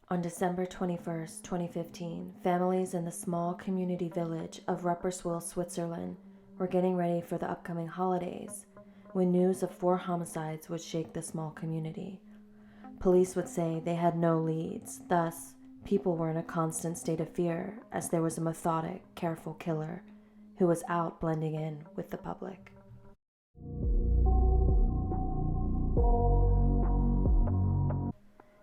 On December 21st, 2015, families in the small community village of Rupperswil, Switzerland, were getting ready for the upcoming holidays when news of 4 homicides would shake the small community. Police would say they had no leads, thus, people were in a constant state of fear as there was a methodic, careful killer who was out blending in with the public.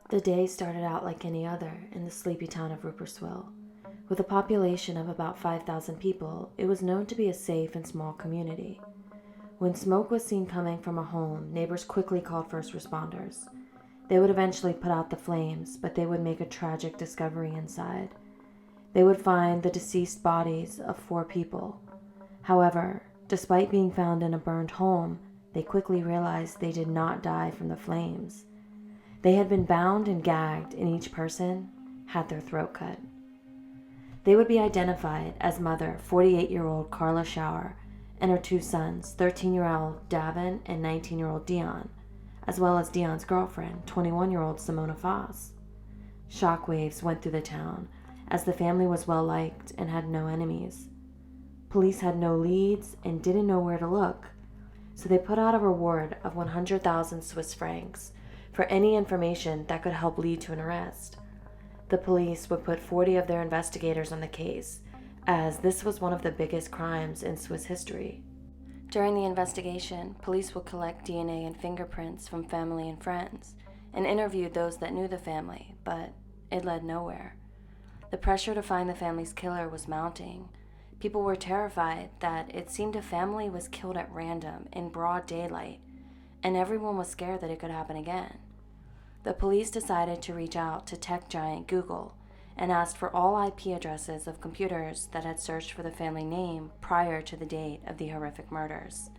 The day started out like any other in the sleepy town of Rupperswil. With a population of about 5,000 people, it was known to be a safe and small community. When smoke was seen coming from a home, neighbors quickly called first responders. They would eventually put out the flames, but they would make a tragic discovery inside. They would find the deceased bodies of 4 people. However, despite being found in a burned home, they quickly realized they did not die from the flames. They had been bound and gagged, and each person had their throat cut. They would be identified as mother 48-year-old Carla Shauer and her 2 sons, 13-year-old Davon and 19-year-old Dion, as well as Dion's girlfriend, 21-year-old Simona. Shockwaves went through the town, as the family was well liked and had no enemies. Police had no leads and didn't know where to look, so they put out a reward of 100,000 Swiss francs for any information that could help lead to an arrest. The police would put 40 of their investigators on the case, as this was one of the biggest crimes in Swiss history. During the investigation, police would collect DNA and fingerprints from family and friends, and interviewed those that knew the family, but it led nowhere. The pressure to find the family's killer was mounting. People were terrified that it seemed a family was killed at random in broad daylight, and everyone was scared that it could happen again. The police decided to reach out to tech giant Google and asked for all IP addresses of computers that had searched for the family name prior to the date of the horrific murders.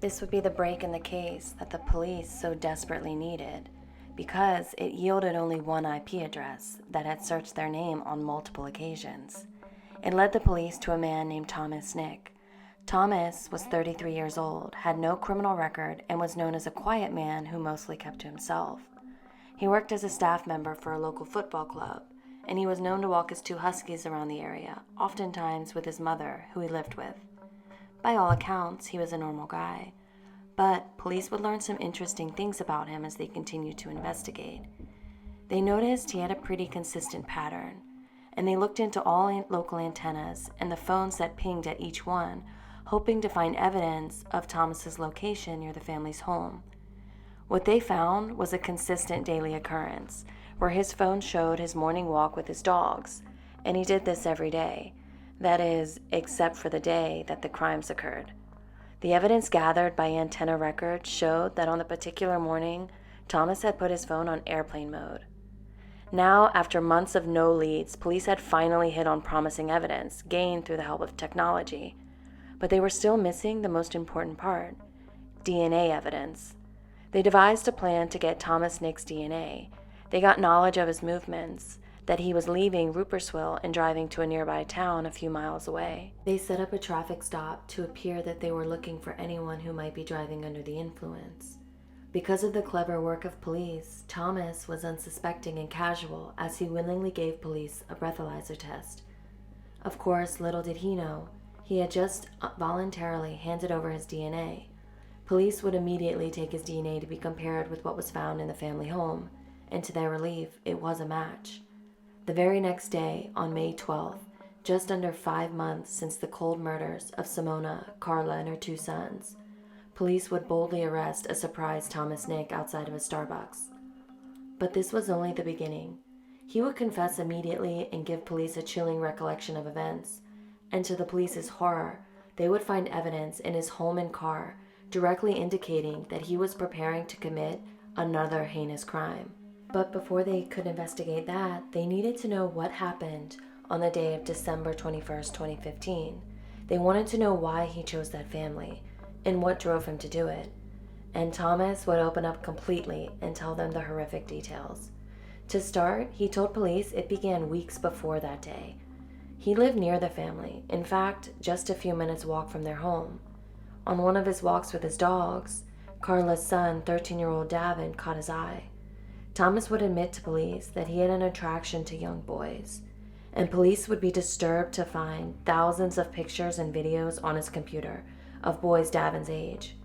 This would be the break in the case that the police so desperately needed, because it yielded only one IP address that had searched their name on multiple occasions. It led the police to a man named Thomas Nick. Thomas was 33 years old, had no criminal record, and was known as a quiet man who mostly kept to himself. He worked as a staff member for a local football club, and he was known to walk his 2 huskies around the area, oftentimes with his mother, who he lived with. By all accounts, he was a normal guy, but police would learn some interesting things about him as they continued to investigate. They noticed he had a pretty consistent pattern, and they looked into all local antennas and the phones that pinged at each one, hoping to find evidence of Thomas's location near the family's home. What they found was a consistent daily occurrence, where his phone showed his morning walk with his dogs, and he did this every day. That is, except for the day that the crimes occurred. The evidence gathered by antenna records showed that on the particular morning, Thomas had put his phone on airplane mode. Now, after months of no leads, police had finally hit on promising evidence gained through the help of technology. But they were still missing the most important part: DNA evidence. They devised a plan to get Thomas Nick's DNA. They got knowledge of his movements, that he was leaving Rupperswil and driving to a nearby town a few miles away. They set up a traffic stop to appear that they were looking for anyone who might be driving under the influence. Because of the clever work of police, Thomas was unsuspecting and casual as he willingly gave police a breathalyzer test. Of course, little did he know, he had just voluntarily handed over his DNA. Police would immediately take his DNA to be compared with what was found in the family home, and to their relief, it was a match. The very next day, on May 12th, just under 5 months since the cold murders of Simona, Carla, and her 2 sons, police would boldly arrest a surprised Thomas Nick outside of a Starbucks. But this was only the beginning. He would confess immediately and give police a chilling recollection of events, and to the police's horror, they would find evidence in his home and car directly indicating that he was preparing to commit another heinous crime. But before they could investigate that, they needed to know what happened on the day of December 21st, 2015. They wanted to know why he chose that family and what drove him to do it. And Thomas would open up completely and tell them the horrific details. To start, he told police it began weeks before that day. He lived near the family, in fact, just a few minutes walk from their home. On one of his walks with his dogs, Carla's son, 13-year-old Davon, caught his eye. Thomas would admit to police that he had an attraction to young boys, and police would be disturbed to find thousands of pictures and videos on his computer of boys Davon's age.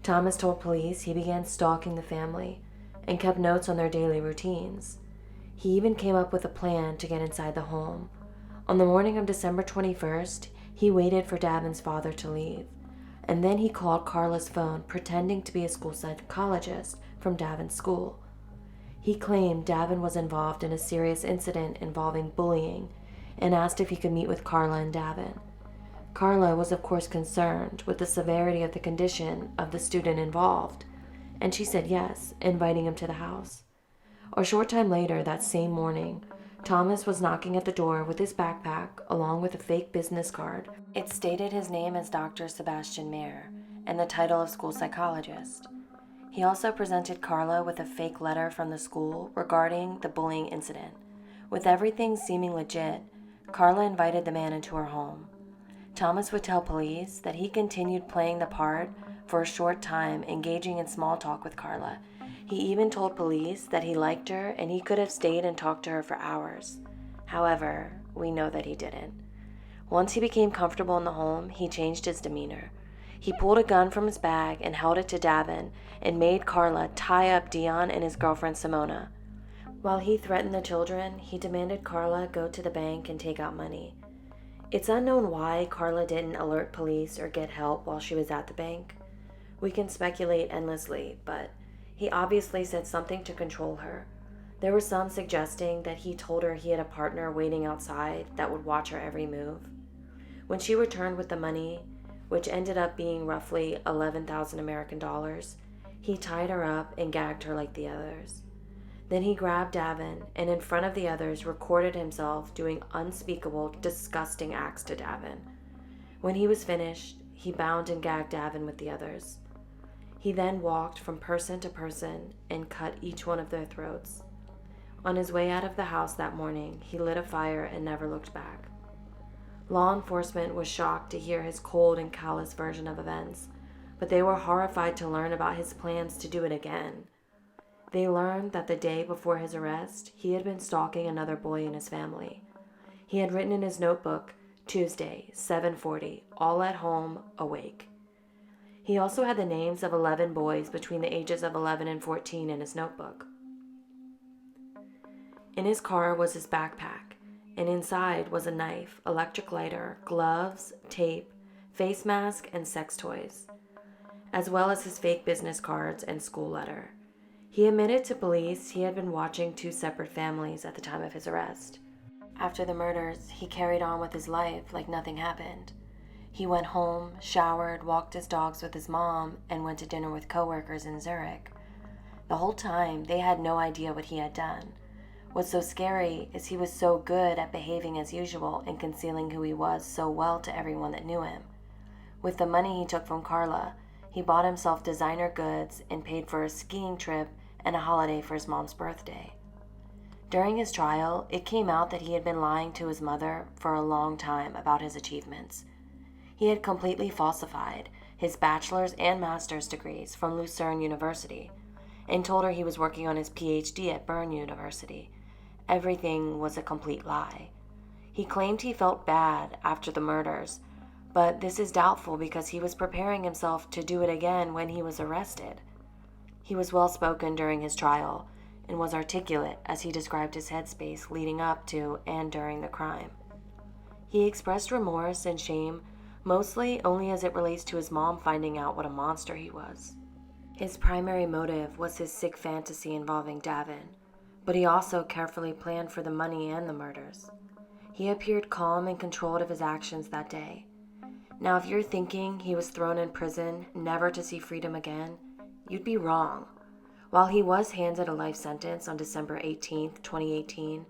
Thomas told police he began stalking the family and kept notes on their daily routines. He even came up with a plan to get inside the home. On the morning of December 21st, he waited for Davon's father to leave, and then he called Carla's phone pretending to be a school psychologist from Davon's school. He claimed Davon was involved in a serious incident involving bullying and asked if he could meet with Carla and Davon. Carla was of course concerned with the severity of the condition of the student involved, and she said yes, inviting him to the house. A short time later, that same morning, Thomas was knocking at the door with his backpack along with a fake business card. It stated his name as Dr. Sebastian Mayer and the title of school psychologist. He also presented Carla with a fake letter from the school regarding the bullying incident. With everything seeming legit, Carla invited the man into her home. Thomas would tell police that he continued playing the part for a short time, engaging in small talk with Carla. He even told police that he liked her and he could have stayed and talked to her for hours. However, we know that he didn't. Once he became comfortable in the home, he changed his demeanor. He pulled a gun from his bag and held it to Davon and made Carla tie up Dion and his girlfriend Simona. While he threatened the children, he demanded Carla go to the bank and take out money. It's unknown why Carla didn't alert police or get help while she was at the bank. We can speculate endlessly, but he obviously said something to control her. There were some suggesting that he told her he had a partner waiting outside that would watch her every move. When she returned with the money, which ended up being roughly 11,000 American dollars, he tied her up and gagged her like the others. Then he grabbed Davon and in front of the others recorded himself doing unspeakable, disgusting acts to Davon. When he was finished, he bound and gagged Davon with the others. He then walked from person to person and cut each one of their throats. On his way out of the house that morning, he lit a fire and never looked back. Law enforcement was shocked to hear his cold and callous version of events, but they were horrified to learn about his plans to do it again. They learned that the day before his arrest, he had been stalking another boy in his family. He had written in his notebook, Tuesday, 7:40, all at home, awake. He also had the names of 11 boys between the ages of 11 and 14 in his notebook. In his car was his backpack, and inside was a knife, electric lighter, gloves, tape, face mask, and sex toys, as well as his fake business cards and school letter. He admitted to police he had been watching 2 separate families at the time of his arrest. After the murders, he carried on with his life like nothing happened. He went home, showered, walked his dogs with his mom, and went to dinner with coworkers in Zurich. The whole time, they had no idea what he had done. What's so scary is he was so good at behaving as usual and concealing who he was so well to everyone that knew him. With the money he took from Carla, he bought himself designer goods and paid for a skiing trip and a holiday for his mom's birthday. During his trial, it came out that he had been lying to his mother for a long time about his achievements. He had completely falsified his bachelor's and master's degrees from Lucerne University and told her he was working on his PhD at Bern University. Everything was a complete lie. He claimed he felt bad after the murders, but this is doubtful because he was preparing himself to do it again when he was arrested. He was well-spoken during his trial and was articulate as he described his headspace leading up to and during the crime. He expressed remorse and shame mostly only as it relates to his mom finding out what a monster he was. His primary motive was his sick fantasy involving Davon, but he also carefully planned for the money and the murders. He appeared calm and controlled of his actions that day. Now, if you're thinking he was thrown in prison, never to see freedom again, you'd be wrong. While he was handed a life sentence on December 18, 2018,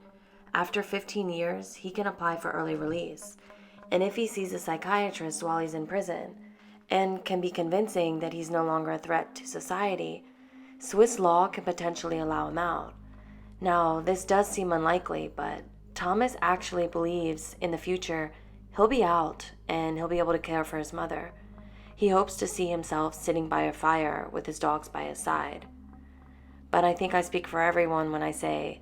after 15 years, he can apply for early release. And if he sees a psychiatrist while he's in prison and can be convincing that he's no longer a threat to society, Swiss law can potentially allow him out. Now, this does seem unlikely, but Thomas actually believes in the future he'll be out and he'll be able to care for his mother. He hopes to see himself sitting by a fire with his dogs by his side. but I think I speak for everyone when I say,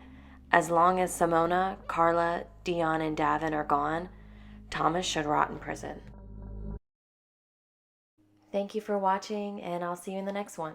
as long as Simona, Carla, Dion, and Davon are gone, Thomas should rot in prison. Thank you for watching, and I'll see you in the next one.